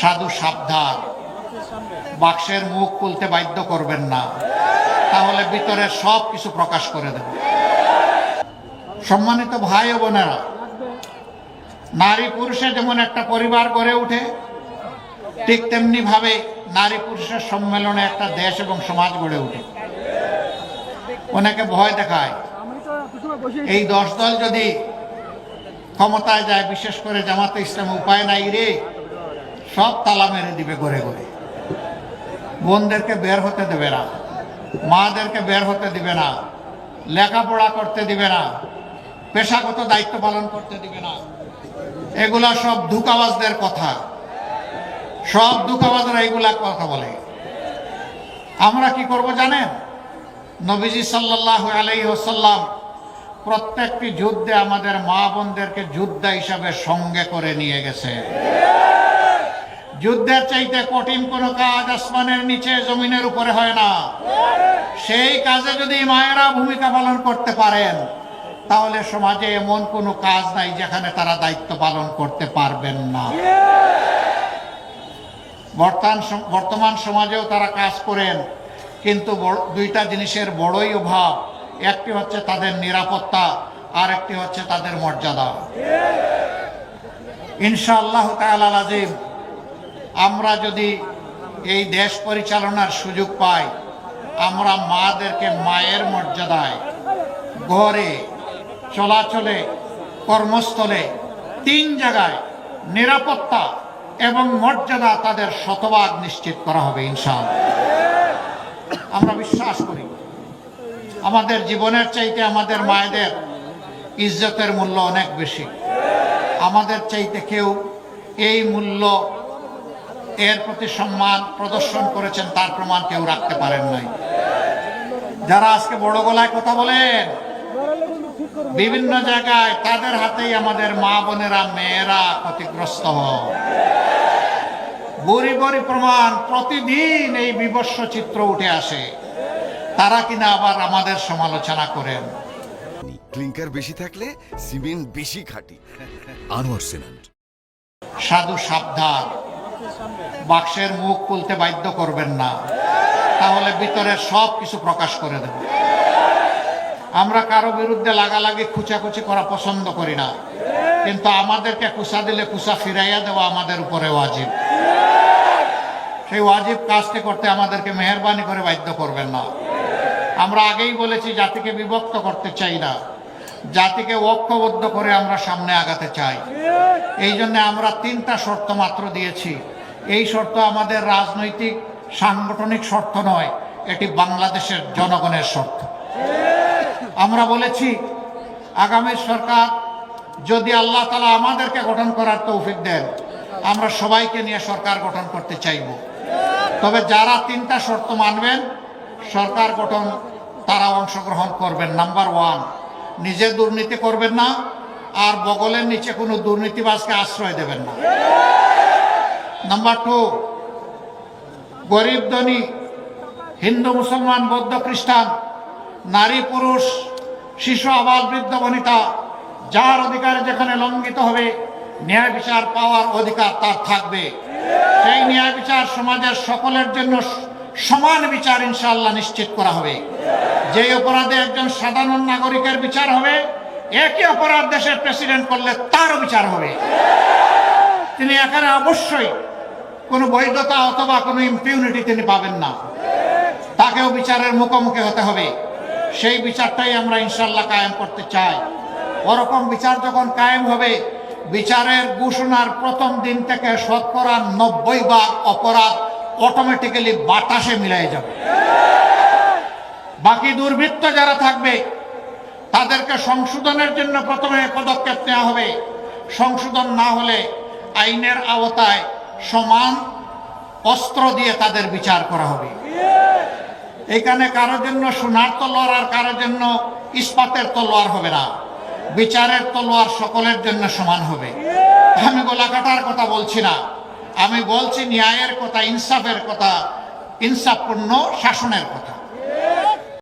সাধু সাবধান, বাক্সের মুখ খুলতে বাধ্য করবেন না, তাহলে ভিতরের সব কিছু প্রকাশ করে দেবে। সম্মানিত ভাই ও বোনেরা, নারী পুরুষে যেমন একটা পরিবার গড়ে ওঠে, ঠিক তেমনি ভাবে নারী পুরুষের সম্মেলনে একটা দেশ এবং সমাজ গড়ে ওঠে। অনেকে ভয় দেখায় এই 10 দল যদি ক্ষমতায় যায়, বিশেষ করে জামাতে ইসলাম, উপায় নাই রে, সব তালা মেরে দিবে ঘরে ঘরে। বোনদেরকে বের হতে দেবে না, মাদেরকে বের হতে দিবে না, লেখাপড়া করতে দিবে না, পেশাগত দায়িত্ব পালন করতে দিবে না। এগুলা সব ধোঁকাবাজদের কথা, সব ধোঁকাবাজরা এগুলা কথা বলে। আমরা কি করব জানেন? নবীজি সাল্লাল্লাহু আলাইহি ওয়াসাল্লাম প্রত্যেকটি যুদ্ধে আমাদের মা বোনদেরকে যোদ্ধা হিসাবে সঙ্গে করে নিয়ে গেছে। যুদ্ধের চাইতে কঠিন কোনো কাজ আসমানের নিচে জমিনের উপরে হয় না। সেই কাজে যদি মায়েরা ভূমিকা পালন করতে পারেন, তাহলে সমাজে এমন কোনো কাজ নাই যেখানে তারা দায়িত্ব পালন করতে পারবেন না। বর্তমান সমাজেও তারা কাজ করেন, কিন্তু দুইটা জিনিসের বড়ই অভাব। একটি হচ্ছে তাদের নিরাপত্তা, আর একটি হচ্ছে তাদের মর্যাদা। ইনশাআল্লাহ তাআলা আযীম, আমরা যদি এই দেশ পরিচালনার সুযোগ পাই, আমরা মাদেরকে মায়ের মর্যাদায়, ঘরে, চলাচলে, কর্মস্থলে, 3 জায়গায় নিরাপত্তা এবং মর্যাদা তাদের শতভাগ নিশ্চিত করা হবে ইনশাআল্লাহ। আমরা বিশ্বাস করি আমাদের জীবনের চাইতে আমাদের মায়েদের ইজ্জতের মূল্য অনেক বেশি। আমাদের চাইতে কেউ এই মূল্য, এর প্রতি সম্মান প্রদর্শন করেছেন তার প্রমাণ কেউ রাখতে পারেন নাই। যারা আজকে বড় গলায় কথা বলেন বিভিন্ন জায়গায়, তাদের হাতেই আমাদের মা বোনেরা, মেয়েরা ক্ষতিগ্রস্ত হয়। বড়ি বড়ি প্রমাণ, প্রতিদিন এই বিভৎস চিত্র উঠে আসে। তারা কিনা আবার আমাদের সমালোচনা করেন। ক্লিংকার বেশি থাকলে সিমেন্ট বেশি খাঁটি। আনোয়ার সিমেন্ট। সাধু সাবধান, বাক্সের মুখ খুলতে বাধ্য করবেন না, তাহলে ভিতরের সব কিছু প্রকাশ করে দেবে। আমরা কারো বিরুদ্ধে লাগালাগি, খুচাখুচি করা পছন্দ করি না, কিন্তু আমাদেরকে কুচা দিলে কুচা ফিরাইয়া দেওয়া আমাদের উপরে ওয়াজিব। সেই ওয়াজিব কাজটি করতে আমাদেরকে মেহেরবানি করে বাধ্য করবেন না। আমরা আগেই বলেছি, জাতিকে বিভক্ত করতে চাই না, জাতিকে ঐক্যবদ্ধ করে আমরা সামনে আগাতে চাই। এই জন্য আমরা 3টা শর্ত মাত্র দিয়েছি। এই শর্ত আমাদের রাজনৈতিক সাংগঠনিক শর্ত নয়, এটি বাংলাদেশের জনগণের শর্ত। আমরা বলেছি, আগামী সরকার যদি আল্লাহ তাআলা আমাদেরকে গঠন করার তৌফিক দেন, আমরা সবাইকে নিয়ে সরকার গঠন করতে চাইব। তবে যারা 3টা শর্ত মানবেন, সরকার গঠন তারা অংশগ্রহণ করবেন। নাম্বার 1, নিজে দুর্নীতি করবেন না, আর বগলের নিচে কোনো দুর্নীতিবাজকে আশ্রয় দেবেন না। নাম্বার 2, গরিব ধনী, হিন্দু মুসলমান বৌদ্ধ খ্রিস্টান, নারী পুরুষ, শিশু আবাল বৃদ্ধ বনিতা, যার অধিকার যেখানে লঙ্ঘিত হবে, ন্যায় বিচার পাওয়ার অধিকার তার থাকবে। সেই ন্যায় বিচার সমাজের সকলের জন্য সমান বিচার ইনশাআল্লাহ নিশ্চিত করা হবে। যে অপরাধে একজন সাধারণ নাগরিকের বিচার হবে, একই অপরাধ দেশের প্রেসিডেন্ট করলে তারও বিচার হবে। তিনি এখানে অবশ্যই কোনো বৈধতা অথবা কোনো ইম্পিউনিটি তিনি পাবেন না, তাকেও বিচারের মুখোমুখি হতে হবে। সেই বিচারটাই আমরা ইনশাআল্লাহ কায়েম করতে চাই। ওরকম বিচার যখন কায়েম হবে, বিচারের ঘোষণার প্রথম দিন থেকে 90% অপরাধ অটোমেটিক্যালি বাতাসে মিলাই যাবে। বাকি দুর্বৃত্ত যারা থাকবে, তাদেরকে সংশোধনের জন্য প্রথমে পদক্ষেপ নেওয়া হবে। সংশোধন না হলে আইনের আওতায় সমান অস্ত্র দিয়ে তাদের বিচার করা হবে। এখানে কারোর জন্য সোনার তলোয়ার আর কারোর জন্য ইস্পাতের তলোয়ার হবে না। বিচারের তলোয়ার সকলের জন্য সমান হবে। আমি গলা কাটার কথা বলছি না, আমি বলছি ন্যায়ের কথা, ইনসাফের কথা, ইনসাফপূর্ণ শাসনের কথা।